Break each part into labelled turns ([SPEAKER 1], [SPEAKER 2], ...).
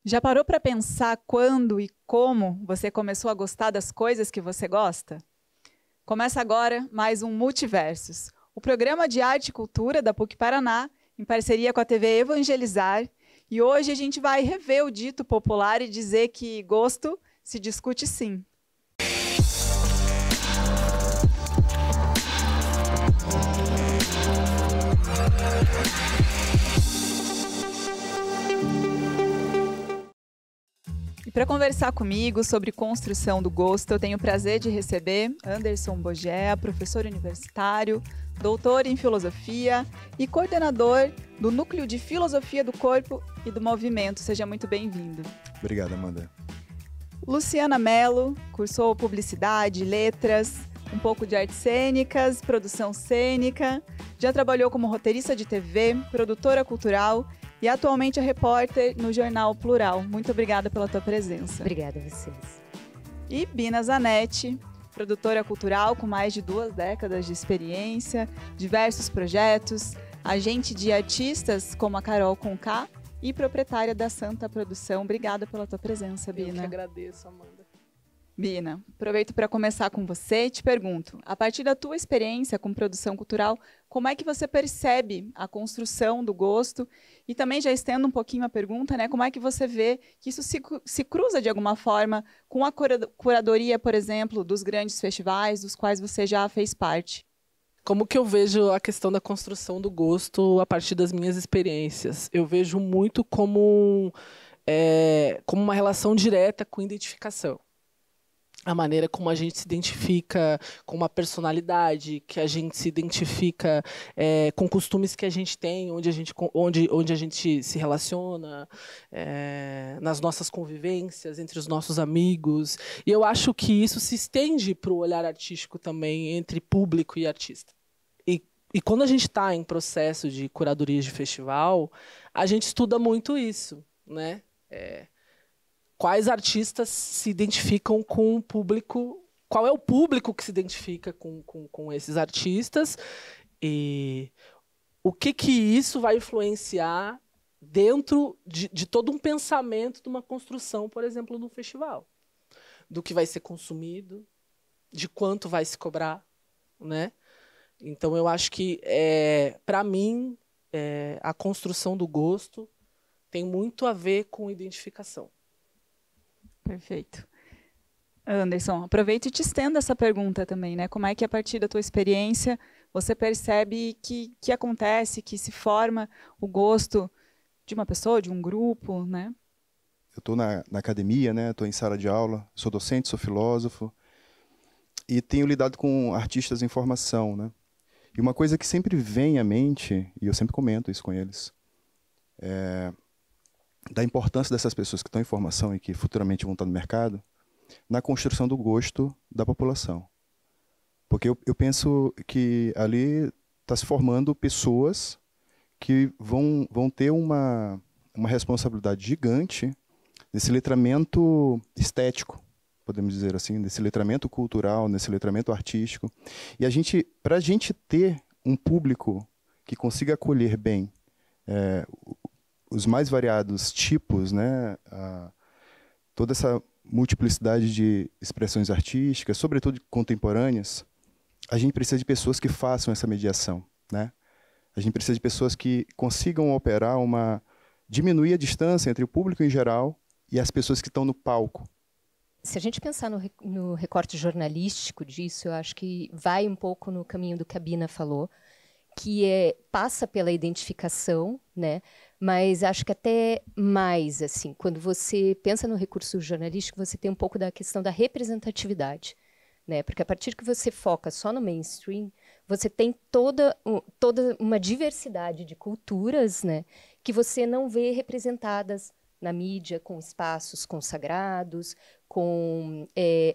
[SPEAKER 1] Já parou para pensar quando e como você começou a gostar das coisas que você gosta? Começa agora mais um Multiversos, o programa de arte e cultura da PUC Paraná, em parceria com a TV Evangelizar. E hoje a gente vai rever o dito popular e dizer que gosto se discute sim. E para conversar comigo sobre construção do gosto, eu tenho o prazer de receber Anderson Bogea, professor universitário, doutor em filosofia e coordenador do Núcleo de Filosofia do Corpo e do Movimento. Seja muito bem-vindo.
[SPEAKER 2] Obrigado, Amanda.
[SPEAKER 1] Luciana Mello, cursou publicidade, letras, um pouco de artes cênicas, produção cênica, já trabalhou como roteirista de TV, produtora cultural e atualmente é repórter no Jornal Plural. Muito obrigada pela tua presença.
[SPEAKER 3] Obrigada a vocês.
[SPEAKER 1] E Bina Zanetti, produtora cultural com mais de 2 décadas de experiência, diversos projetos, agente de artistas como a Carol Conká e proprietária da Santa Produção. Obrigada pela tua presença, Bina.
[SPEAKER 4] Eu que agradeço, Amanda.
[SPEAKER 1] Bina, aproveito para começar com você e te pergunto, a partir da tua experiência com produção cultural, como é que você percebe a construção do gosto? E também já estendo um pouquinho a pergunta, né, como é que você vê que isso se cruza de alguma forma com a curadoria, por exemplo, dos grandes festivais, dos quais você já fez parte?
[SPEAKER 4] Como que eu vejo a questão da construção do gosto a partir das minhas experiências? Eu vejo muito como uma relação direta com identificação. A maneira como a gente se identifica com uma personalidade, que a gente se identifica com costumes que a gente tem, onde a gente se relaciona, nas nossas convivências, entre os nossos amigos. E eu acho que isso se estende para o olhar artístico também, entre público e artista. E quando a gente está em processo de curadoria de festival, a gente estuda muito isso, né? Quais artistas se identificam com o público, qual é o público que se identifica com esses artistas e o que isso vai influenciar dentro de todo um pensamento de uma construção, por exemplo, de um festival. Do que vai ser consumido, de quanto vai se cobrar, né? Então, eu acho que, para mim, a construção do gosto tem muito a ver com identificação.
[SPEAKER 1] Perfeito. Anderson, aproveito e te estendo essa pergunta também, né? Como é que, a partir da tua experiência, você percebe que acontece, que se forma o gosto de uma pessoa, de um grupo, né?
[SPEAKER 2] Eu estou na academia, né? Estou em sala de aula, sou docente, sou filósofo e tenho lidado com artistas em formação, né? E uma coisa que sempre vem à mente, e eu sempre comento isso com eles, da importância dessas pessoas que estão em formação e que futuramente vão estar no mercado, na construção do gosto da população. Porque eu penso que ali está se formando pessoas que vão ter uma responsabilidade gigante nesse letramento estético, podemos dizer assim, nesse letramento cultural, nesse letramento artístico. E para a gente ter um público que consiga acolher bem os mais variados tipos, né, toda essa multiplicidade de expressões artísticas, sobretudo contemporâneas, a gente precisa de pessoas que façam essa mediação, né? A gente precisa de pessoas que consigam operar diminuir a distância entre o público em geral e as pessoas que estão no palco.
[SPEAKER 3] Se a gente pensar no recorte jornalístico disso, eu acho que vai um pouco no caminho do que a Bina falou, que passa pela identificação, né? Mas acho que até mais, assim, quando você pensa no recurso jornalístico, você tem um pouco da questão da representatividade, né? Porque a partir que você foca só no mainstream, você tem toda uma diversidade de culturas, né? Que você não vê representadas na mídia, com espaços consagrados, com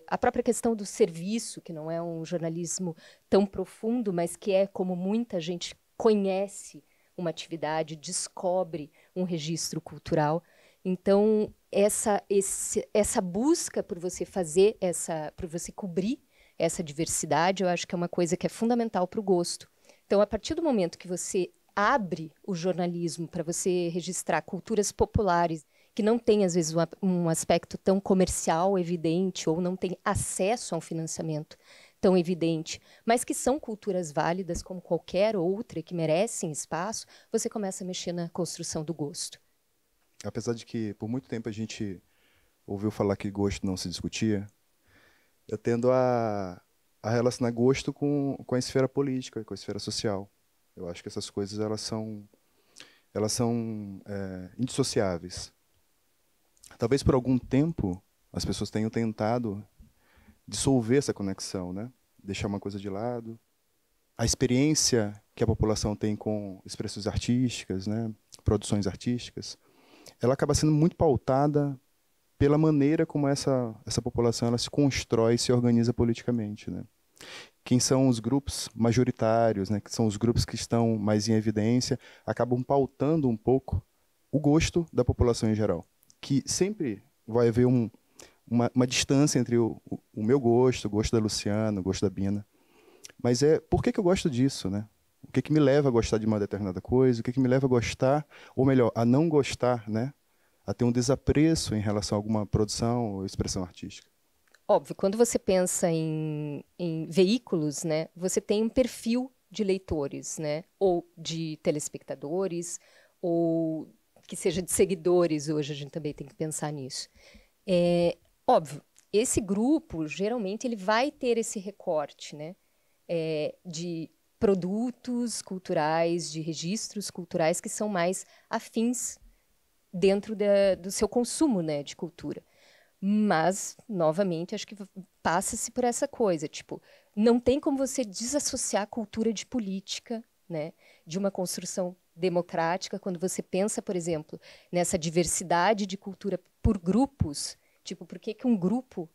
[SPEAKER 3] a própria questão do serviço, que não é um jornalismo tão profundo, mas que é como muita gente conhece uma atividade, descobre um registro cultural. Então, essa busca por você por você cobrir essa diversidade, eu acho que é uma coisa que é fundamental para o gosto. Então, a partir do momento que você abre o jornalismo para você registrar culturas populares que não tem, às vezes, um aspecto tão comercial evidente ou não tem acesso a um financiamento tão evidente, mas que são culturas válidas como qualquer outra que merecem espaço, você começa a mexer na construção do gosto.
[SPEAKER 2] Apesar de que, por muito tempo, a gente ouviu falar que gosto não se discutia, eu tendo a relacionar gosto com a esfera política, com a esfera social. Eu acho que essas coisas elas são indissociáveis. Talvez por algum tempo as pessoas tenham tentado dissolver essa conexão, né? Deixar uma coisa de lado. A experiência que a população tem com expressões artísticas, né? Produções artísticas, ela acaba sendo muito pautada pela maneira como essa população ela se constrói e se organiza politicamente, né? Quem são os grupos majoritários, né? Que são os grupos que estão mais em evidência, acabam pautando um pouco o gosto da população em geral. Que sempre vai haver uma distância entre o meu gosto, o gosto da Luciana, o gosto da Bina. Mas por que eu gosto disso, né? O que me leva a gostar de uma determinada coisa? O que me leva a gostar, ou melhor, a não gostar, né? A ter um desapreço em relação a alguma produção ou expressão artística?
[SPEAKER 3] Óbvio, quando você pensa em veículos, né, você tem um perfil de leitores, né, ou de telespectadores, ou que seja de seguidores, hoje a gente também tem que pensar nisso. Óbvio, esse grupo, geralmente, ele vai ter esse recorte, né, de produtos culturais, de registros culturais que são mais afins dentro do seu consumo, né, de cultura. Mas, novamente, acho que passa-se por essa coisa, tipo, não tem como você desassociar a cultura de política, né, de uma construção democrática, quando você pensa, por exemplo, nessa diversidade de cultura por grupos, tipo, por que um grupo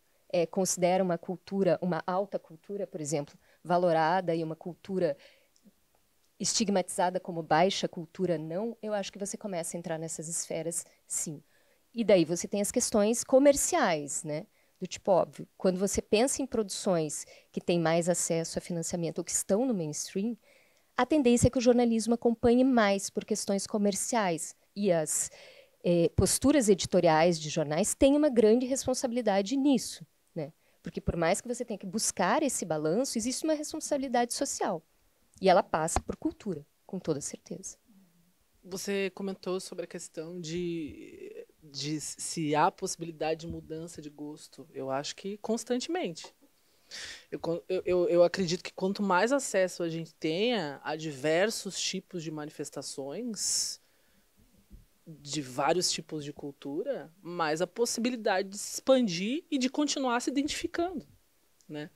[SPEAKER 3] considera uma cultura, uma alta cultura, por exemplo, valorada e uma cultura estigmatizada como baixa cultura não, eu acho que você começa a entrar nessas esferas, sim. E daí você tem as questões comerciais, né? Do tipo, óbvio, quando você pensa em produções que têm mais acesso a financiamento ou que estão no mainstream, a tendência é que o jornalismo acompanhe mais por questões comerciais. E as posturas editoriais de jornais têm uma grande responsabilidade nisso, né? Porque por mais que você tenha que buscar esse balanço, existe uma responsabilidade social. E ela passa por cultura, com toda certeza.
[SPEAKER 4] Você comentou sobre a questão de se há possibilidade de mudança de gosto. Eu acho que constantemente. Eu acredito que quanto mais acesso a gente tenha a diversos tipos de manifestações, de vários tipos de cultura, mais a possibilidade de se expandir e de continuar se identificando, né?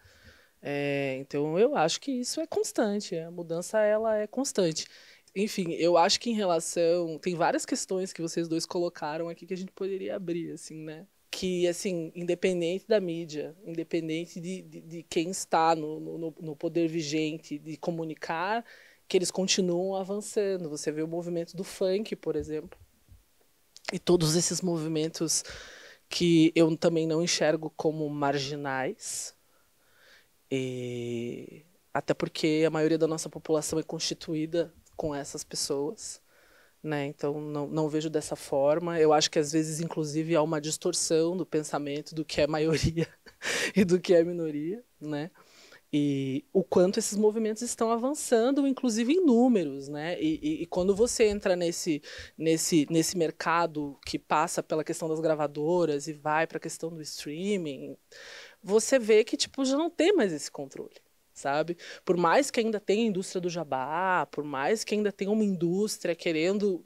[SPEAKER 4] Então, eu acho que isso é constante. A mudança ela é constante. Enfim, eu acho que em relação... Tem várias questões que vocês dois colocaram aqui que a gente poderia abrir, assim, né? Que, assim, independente da mídia, independente de quem está no poder vigente de comunicar, que eles continuam avançando. Você vê o movimento do funk, por exemplo. E todos esses movimentos que eu também não enxergo como marginais. Até porque a maioria da nossa população é constituída com essas pessoas, né? Então não vejo dessa forma. Eu acho que às vezes, inclusive, há uma distorção do pensamento do que é maioria e do que é minoria, né? E o quanto esses movimentos estão avançando, inclusive em números, né? E quando você entra nesse mercado que passa pela questão das gravadoras e vai para a questão do streaming, você vê que tipo, já não tem mais esse controle, sabe? Por mais que ainda tenha a indústria do jabá, por mais que ainda tenha uma indústria querendo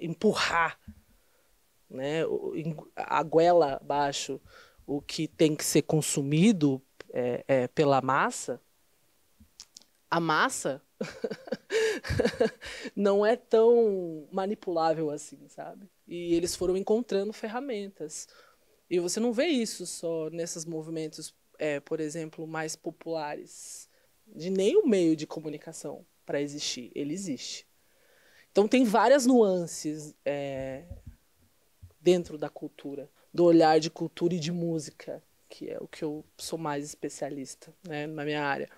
[SPEAKER 4] empurrar, né, a goela abaixo o que tem que ser consumido pela massa, a massa não é tão manipulável assim, sabe? E eles foram encontrando ferramentas. E você não vê isso só nesses movimentos, por exemplo, mais populares. De nenhum meio de comunicação para existir. Ele existe. Então tem várias nuances dentro da cultura, do olhar de cultura e de música, que é o que eu sou mais especialista, né, na minha área.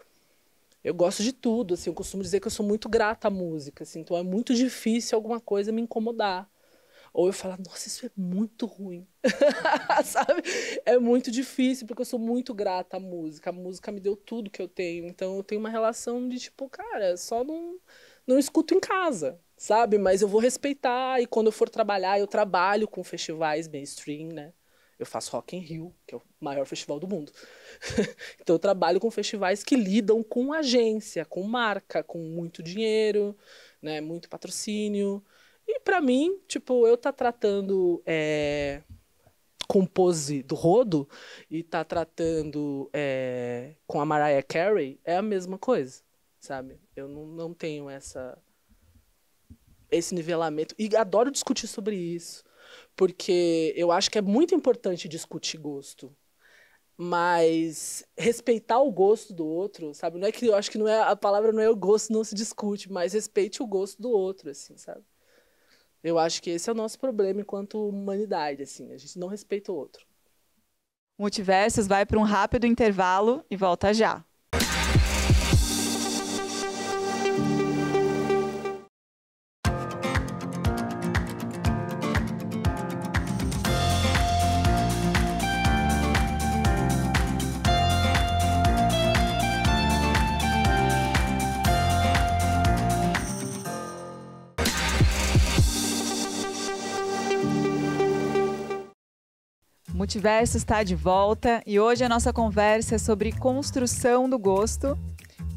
[SPEAKER 4] Eu gosto de tudo, assim, eu costumo dizer que eu sou muito grata à música, assim, então é muito difícil alguma coisa me incomodar. Ou eu falar, nossa, isso é muito ruim. Sabe? É muito difícil, porque eu sou muito grata à música. A música me deu tudo que eu tenho. Então eu tenho uma relação de tipo, cara, só não escuto em casa, sabe? Mas eu vou respeitar, e quando eu for trabalhar, eu trabalho com festivais mainstream, né? Eu faço Rock in Rio, que é o maior festival do mundo. Então eu trabalho com festivais que lidam com agência, com marca, com muito dinheiro, né? Muito patrocínio. E pra mim, tipo, eu tá tratando com Pose do Rodo e tá tratando com a Mariah Carey, é a mesma coisa, sabe? Eu não tenho esse nivelamento. E adoro discutir sobre isso, porque eu acho que é muito importante discutir gosto, mas respeitar o gosto do outro, sabe? Não é que eu acho que não é a palavra, não é o gosto, não se discute, mas respeite o gosto do outro, assim, sabe? Eu acho que esse é o nosso problema enquanto humanidade, assim, a gente não respeita o outro.
[SPEAKER 1] Multiversos vai para um rápido intervalo e volta já. Multiverso está de volta e hoje a nossa conversa é sobre construção do gosto.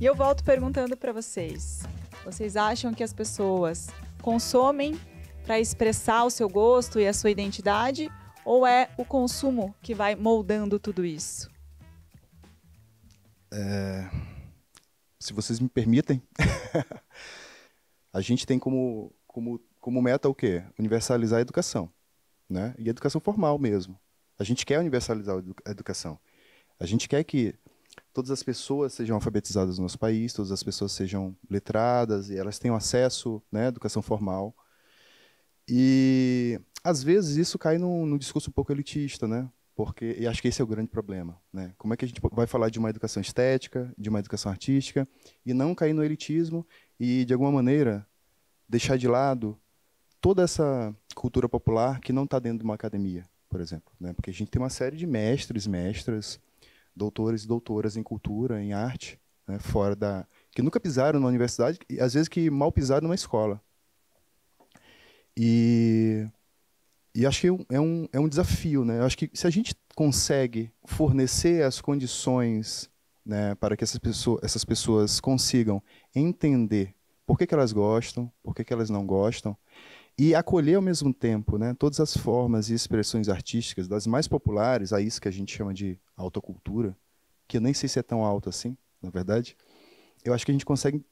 [SPEAKER 1] E eu volto perguntando para vocês: vocês acham que as pessoas consomem para expressar o seu gosto e a sua identidade, ou é o consumo que vai moldando tudo isso?
[SPEAKER 2] Se vocês me permitem, a gente tem como meta o quê? Universalizar a educação, né? E a educação formal mesmo. A gente quer universalizar a educação. A gente quer que todas as pessoas sejam alfabetizadas no nosso país, todas as pessoas sejam letradas e elas tenham acesso, né, à educação formal. E, às vezes, isso cai num discurso um pouco elitista, né? E acho que esse é o grande problema, né? Como é que a gente vai falar de uma educação estética, de uma educação artística, e não cair no elitismo e, de alguma maneira, deixar de lado toda essa cultura popular que não está dentro de uma academia, por exemplo, né? Porque a gente tem uma série de mestres, mestras, doutores e doutoras em cultura, em arte, né? Que nunca pisaram na universidade e às vezes que mal pisaram numa escola. E acho que é um desafio, né? Eu acho que se a gente consegue fornecer as condições, né, para que essas pessoas consigam entender por que elas gostam, por que elas não gostam, e acolher ao mesmo tempo, né, todas as formas e expressões artísticas, das mais populares, a isso que a gente chama de alta cultura, que eu nem sei se é tão alta assim, na verdade, eu acho que a gente consegue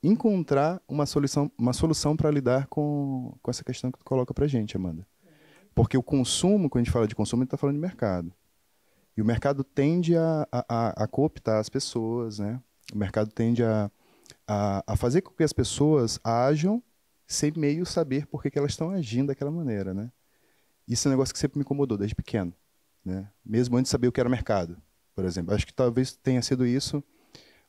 [SPEAKER 2] encontrar uma solução para lidar com essa questão que tu coloca para a gente, Amanda. Porque o consumo, quando a gente fala de consumo, a gente está falando de mercado. E o mercado tende a cooptar as pessoas, né? O mercado tende a fazer com que as pessoas ajam sem meio saber por que elas estão agindo daquela maneira, né? Isso é um negócio que sempre me incomodou desde pequeno, né? Mesmo antes de saber o que era mercado, por exemplo. Acho que talvez tenha sido isso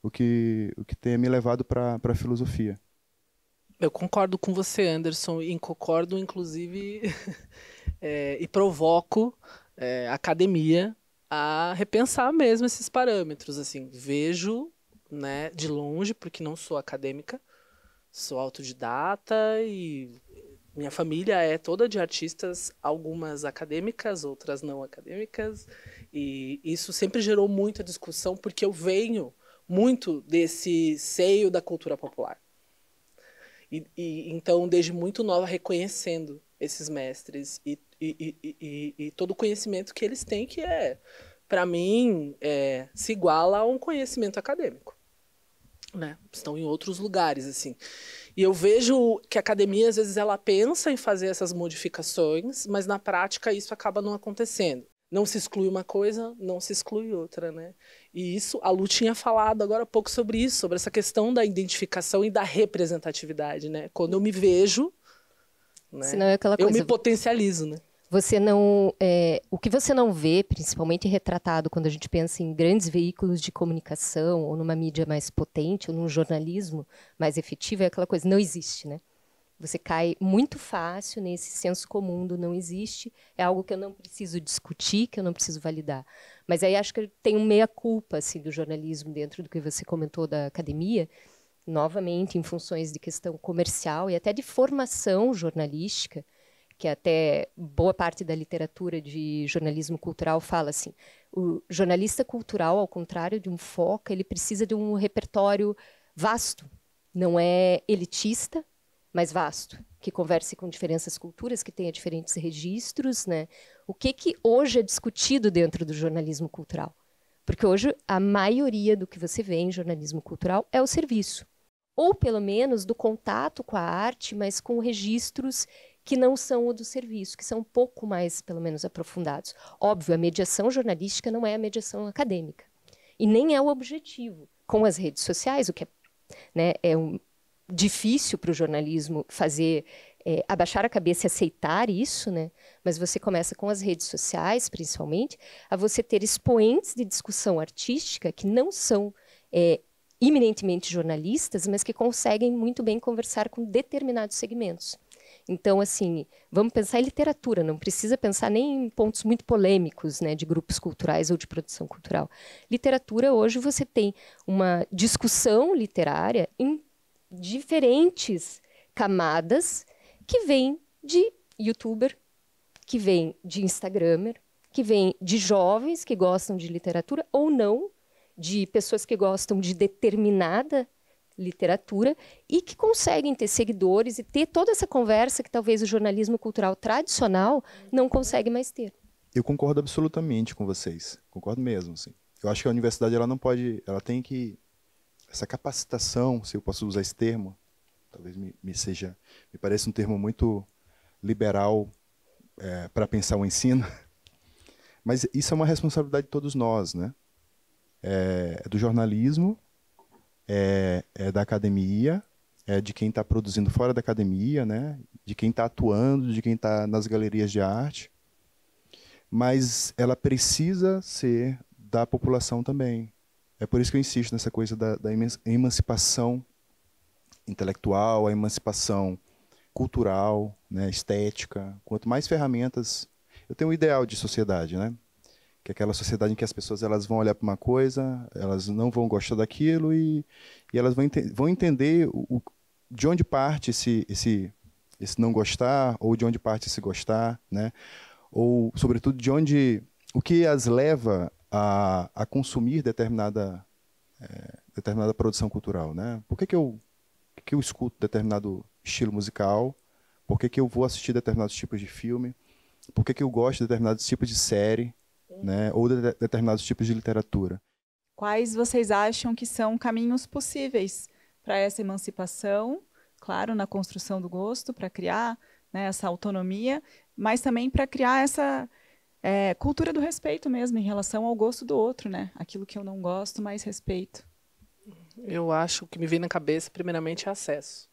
[SPEAKER 2] o que tenha me levado para a filosofia.
[SPEAKER 4] Eu concordo com você, Anderson, e concordo, inclusive, e provoco a academia a repensar mesmo esses parâmetros. Assim, vejo, né, de longe, porque não sou acadêmica, sou autodidata e minha família é toda de artistas, algumas acadêmicas, outras não acadêmicas, e isso sempre gerou muita discussão, porque eu venho muito desse seio da cultura popular. Então, desde muito nova, reconhecendo esses mestres e todo o conhecimento que eles têm, que para mim, se iguala a um conhecimento acadêmico, né? Estão em outros lugares, assim. E eu vejo que a academia, às vezes, ela pensa em fazer essas modificações, mas na prática isso acaba não acontecendo. Não se exclui uma coisa, não se exclui outra, né? E isso, a Lu tinha falado agora há pouco sobre isso, sobre essa questão da identificação e da representatividade, né? Quando eu me vejo, né,
[SPEAKER 3] senão é aquela coisa,
[SPEAKER 4] eu me potencializo, né?
[SPEAKER 3] Você não, o que você não vê, principalmente retratado quando a gente pensa em grandes veículos de comunicação, ou numa mídia mais potente, ou num jornalismo mais efetivo, é aquela coisa, não existe, né? Você cai muito fácil nesse senso comum do não existe, é algo que eu não preciso discutir, que eu não preciso validar. Mas aí acho que tem um meia-culpa assim, do jornalismo dentro do que você comentou da academia, novamente em funções de questão comercial e até de formação jornalística, que até boa parte da literatura de jornalismo cultural fala assim, o jornalista cultural, ao contrário de um foca, ele precisa de um repertório vasto, não é elitista, mais vasto, que converse com diferentes culturas, que tenha diferentes registros, né? O que hoje é discutido dentro do jornalismo cultural? Porque hoje a maioria do que você vê em jornalismo cultural é o serviço, ou pelo menos do contato com a arte, mas com registros que não são o do serviço, que são um pouco mais, pelo menos, aprofundados. Óbvio, a mediação jornalística não é a mediação acadêmica, e nem é o objetivo. Com as redes sociais, o que é, né, difícil para o jornalismo fazer, abaixar a cabeça e aceitar isso, né? Mas você começa com as redes sociais, principalmente, a você ter expoentes de discussão artística que não são eminentemente jornalistas, mas que conseguem muito bem conversar com determinados segmentos. Então, assim, vamos pensar em literatura, não precisa pensar nem em pontos muito polêmicos, né, de grupos culturais ou de produção cultural. Literatura, hoje, você tem uma discussão literária em diferentes camadas que vem de youtuber, que vem de instagramer, que vem de jovens que gostam de literatura ou não, de pessoas que gostam de determinada literatura e que conseguem ter seguidores e ter toda essa conversa que talvez o jornalismo cultural tradicional não consegue mais ter.
[SPEAKER 2] Eu concordo absolutamente com vocês, concordo mesmo, assim. Eu acho que a universidade ela não pode, ela tem que essa capacitação, se eu posso usar esse termo, talvez me pareça um termo muito liberal para pensar o ensino, mas isso é uma responsabilidade de todos nós, né? É do jornalismo, é da academia, é de quem está produzindo fora da academia, né? De quem está atuando, de quem está nas galerias de arte, mas ela precisa ser da população também. É por isso que eu insisto nessa coisa da emancipação intelectual, a emancipação cultural, né, estética. Quanto mais ferramentas... Eu tenho um ideal de sociedade, né? Que é aquela sociedade em que as pessoas elas vão olhar para uma coisa, elas não vão gostar daquilo e elas vão entender de onde parte esse não gostar ou de onde parte esse gostar, né? Ou, sobretudo, o que as leva a consumir determinada produção cultural, né? Por que eu escuto determinado estilo musical? Por que eu vou assistir determinados tipos de filme? Por que eu gosto de determinados tipos de série, né? Ou de determinados tipos de literatura?
[SPEAKER 1] Quais vocês acham que são caminhos possíveis para essa emancipação? Claro, na construção do gosto, para criar, né, essa autonomia, mas também para criar essa cultura do respeito mesmo, em relação ao gosto do outro, né? Aquilo que eu não gosto, mas respeito.
[SPEAKER 4] Eu acho que me vem na cabeça, primeiramente, é acesso,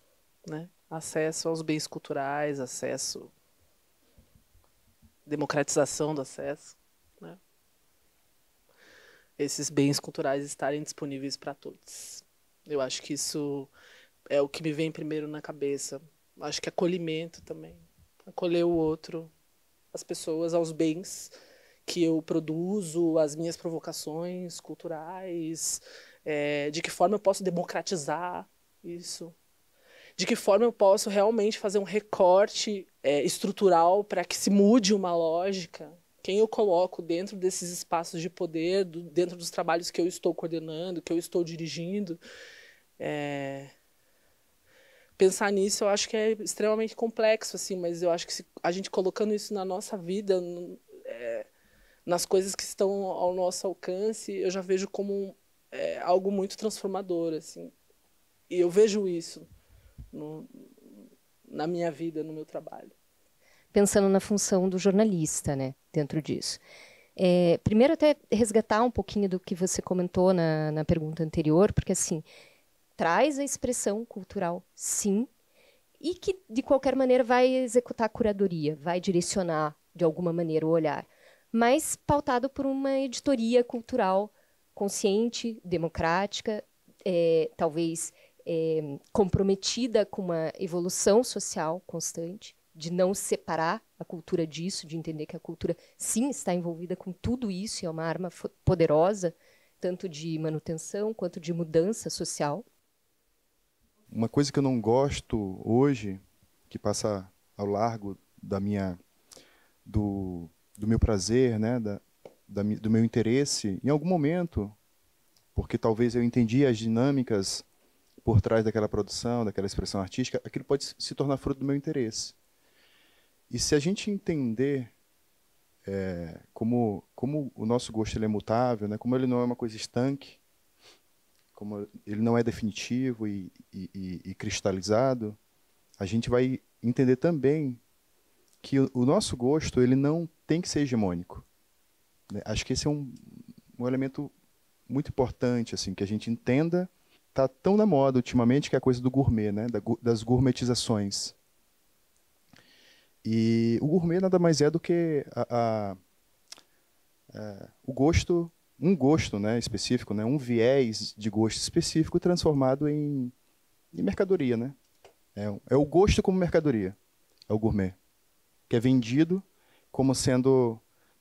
[SPEAKER 4] né? Acesso aos bens culturais, democratização do acesso, né? Esses bens culturais estarem disponíveis para todos. Eu acho que isso é o que me vem primeiro na cabeça. Acho que acolhimento também. Acolher o outro, as pessoas, aos bens que eu produzo, as minhas provocações culturais, de que forma eu posso democratizar isso, de que forma eu posso realmente fazer um recorte estrutural para que se mude uma lógica, quem eu coloco dentro desses espaços de poder, dentro dos trabalhos que eu estou coordenando, que eu estou dirigindo. Pensar nisso eu acho que é extremamente complexo, assim, mas eu acho que a gente colocando isso na nossa vida, nas coisas que estão ao nosso alcance, eu já vejo como algo muito transformador, assim. E eu vejo isso na minha vida, no meu trabalho.
[SPEAKER 3] Pensando na função do jornalista, né, dentro disso. Primeiro, até resgatar um pouquinho do que você comentou na pergunta anterior, porque, assim, traz a expressão cultural, sim, e que, de qualquer maneira, vai executar a curadoria, vai direcionar, de alguma maneira, o olhar, mas pautado por uma editoria cultural consciente, democrática, talvez comprometida com uma evolução social constante, de não separar a cultura disso, de entender que a cultura, sim, está envolvida com tudo isso e é uma arma poderosa, tanto de manutenção quanto de mudança social.
[SPEAKER 2] Uma coisa que eu não gosto hoje, que passa ao largo do meu prazer, né, do meu interesse, em algum momento, porque talvez eu entendi as dinâmicas por trás daquela produção, daquela expressão artística, aquilo pode se tornar fruto do meu interesse. E se a gente entender como o nosso gosto ele é mutável, né, como ele não é uma coisa estanque, como ele não é definitivo e cristalizado, a gente vai entender também que o nosso gosto ele não tem que ser hegemônico. Né? Acho que esse é um elemento muito importante, assim, que a gente entenda. Está tão na moda ultimamente que é a coisa do gourmet, né, das gourmetizações. E o gourmet nada mais é do que o gosto, um gosto, né, específico, né, um viés de gosto específico transformado em mercadoria. Né? É o gosto como mercadoria, é o gourmet, que é vendido como sendo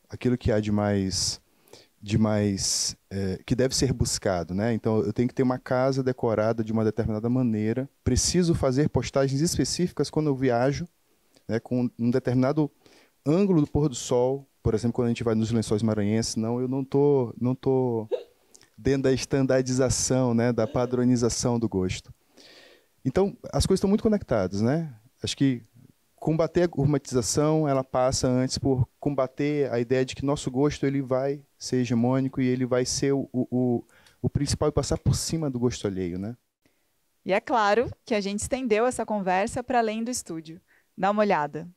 [SPEAKER 2] aquilo que há de mais que deve ser buscado. Né? Então, eu tenho que ter uma casa decorada de uma determinada maneira, preciso fazer postagens específicas quando eu viajo, né, com um determinado ângulo do pôr do sol, por exemplo, quando a gente vai nos Lençóis Maranhenses, eu não tô dentro da estandardização, né, da padronização do gosto. Então, as coisas estão muito conectadas, né? Acho que combater a gourmetização, ela passa antes por combater a ideia de que nosso gosto ele vai ser hegemônico e ele vai ser o principal e passar por cima do gosto alheio, né?
[SPEAKER 1] E é claro que a gente estendeu essa conversa para além do estúdio. Dá uma olhada.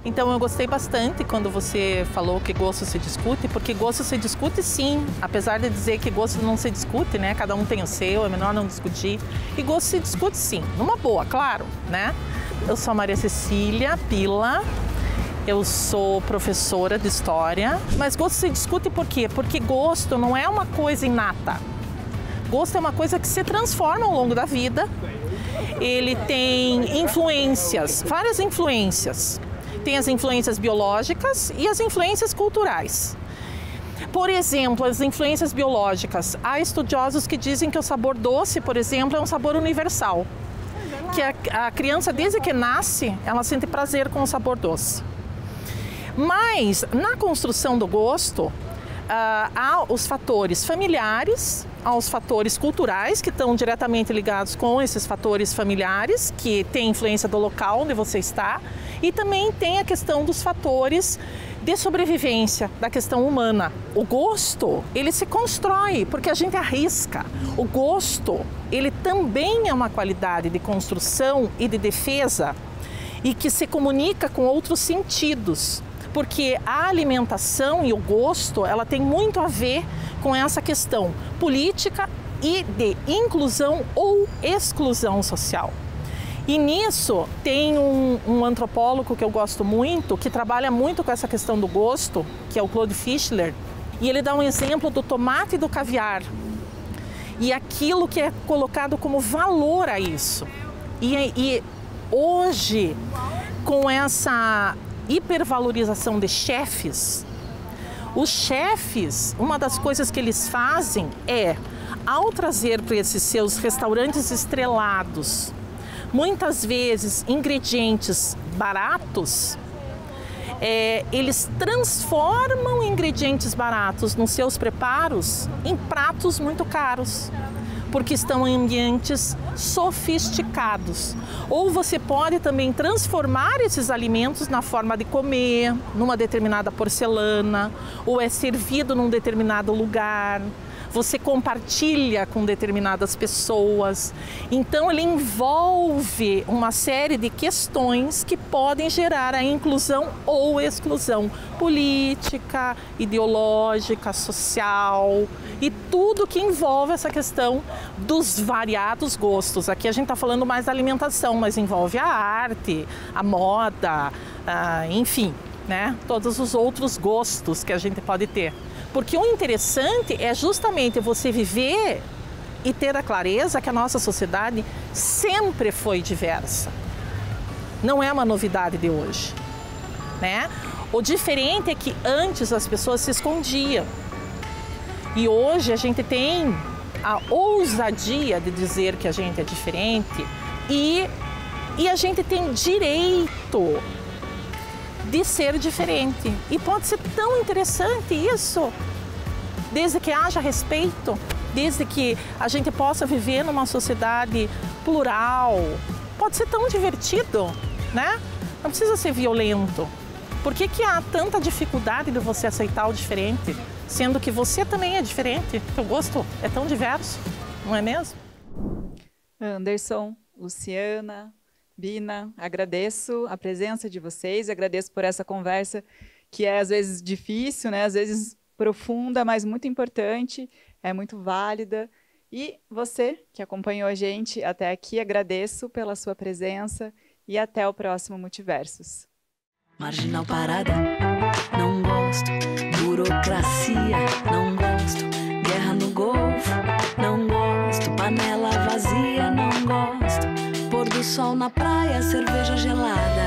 [SPEAKER 5] Então eu gostei bastante quando você falou que gosto se discute, porque gosto se discute sim, apesar de dizer que gosto não se discute, né? Cada um tem o seu, é melhor não discutir. E gosto se discute sim, numa boa, claro, né? Eu sou a Maria Cecília Pila, eu sou professora de História, mas gosto se discute por quê? Porque gosto não é uma coisa inata. Gosto é uma coisa que se transforma ao longo da vida. Ele tem influências, várias influências. Tem as influências biológicas e as influências culturais. Por exemplo, as influências biológicas. Há estudiosos que dizem que o sabor doce, por exemplo, é um sabor universal. Que a criança, desde que nasce, ela sente prazer com o sabor doce. Mas, na construção do gosto, há os fatores familiares, há os fatores culturais, que estão diretamente ligados com esses fatores familiares, que tem influência do local onde você está, e também tem a questão dos fatores de sobrevivência, da questão humana. O gosto, ele se constrói, porque a gente arrisca. O gosto, ele também é uma qualidade de construção e de defesa, e que se comunica com outros sentidos. Porque a alimentação e o gosto, ela tem muito a ver com essa questão política e de inclusão ou exclusão social. E nisso tem um antropólogo que eu gosto muito, que trabalha muito com essa questão do gosto, que é o Claude Fischler, e ele dá um exemplo do tomate e do caviar, e aquilo que é colocado como valor a isso. E hoje, com essa hipervalorização de chefes, os chefes, uma das coisas que eles fazem é, ao trazer para esses seus restaurantes estrelados, muitas vezes ingredientes baratos, eles transformam ingredientes baratos nos seus preparos em pratos muito caros, porque estão em ambientes sofisticados. Ou você pode também transformar esses alimentos na forma de comer, numa determinada porcelana, ou é servido num determinado lugar. Você compartilha com determinadas pessoas. Então, ele envolve uma série de questões que podem gerar a inclusão ou exclusão política, ideológica, social e tudo que envolve essa questão dos variados gostos. Aqui a gente está falando mais da alimentação, mas envolve a arte, a moda, enfim, né? Todos os outros gostos que a gente pode ter. Porque o interessante é justamente você viver e ter a clareza que a nossa sociedade sempre foi diversa. Não é uma novidade de hoje, né? O diferente é que antes as pessoas se escondiam. E hoje a gente tem a ousadia de dizer que a gente é diferente e a gente tem direito de ser diferente. E pode ser tão interessante isso, desde que haja respeito, desde que a gente possa viver numa sociedade plural. Pode ser tão divertido, né? Não precisa ser violento. Por que há tanta dificuldade de você aceitar o diferente, sendo que você também é diferente? Seu gosto é tão diverso, não é mesmo?
[SPEAKER 1] Anderson, Luciana, Bina, agradeço a presença de vocês, agradeço por essa conversa que é às vezes difícil, né? Às vezes profunda, mas muito importante, é muito válida. E você que acompanhou a gente até aqui, agradeço pela sua presença e até o próximo Multiversos.
[SPEAKER 6] Marginal parada, não gosto. Burocracia, não gosto. Guerra no Golfo, não gosto. Panela vazia, não gosto. Pôr do sol na praia, cerveja gelada.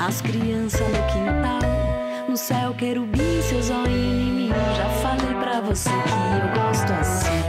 [SPEAKER 6] As crianças no quintal. No céu, querubim, seu zóio em mim. Já falei pra você que eu gosto assim.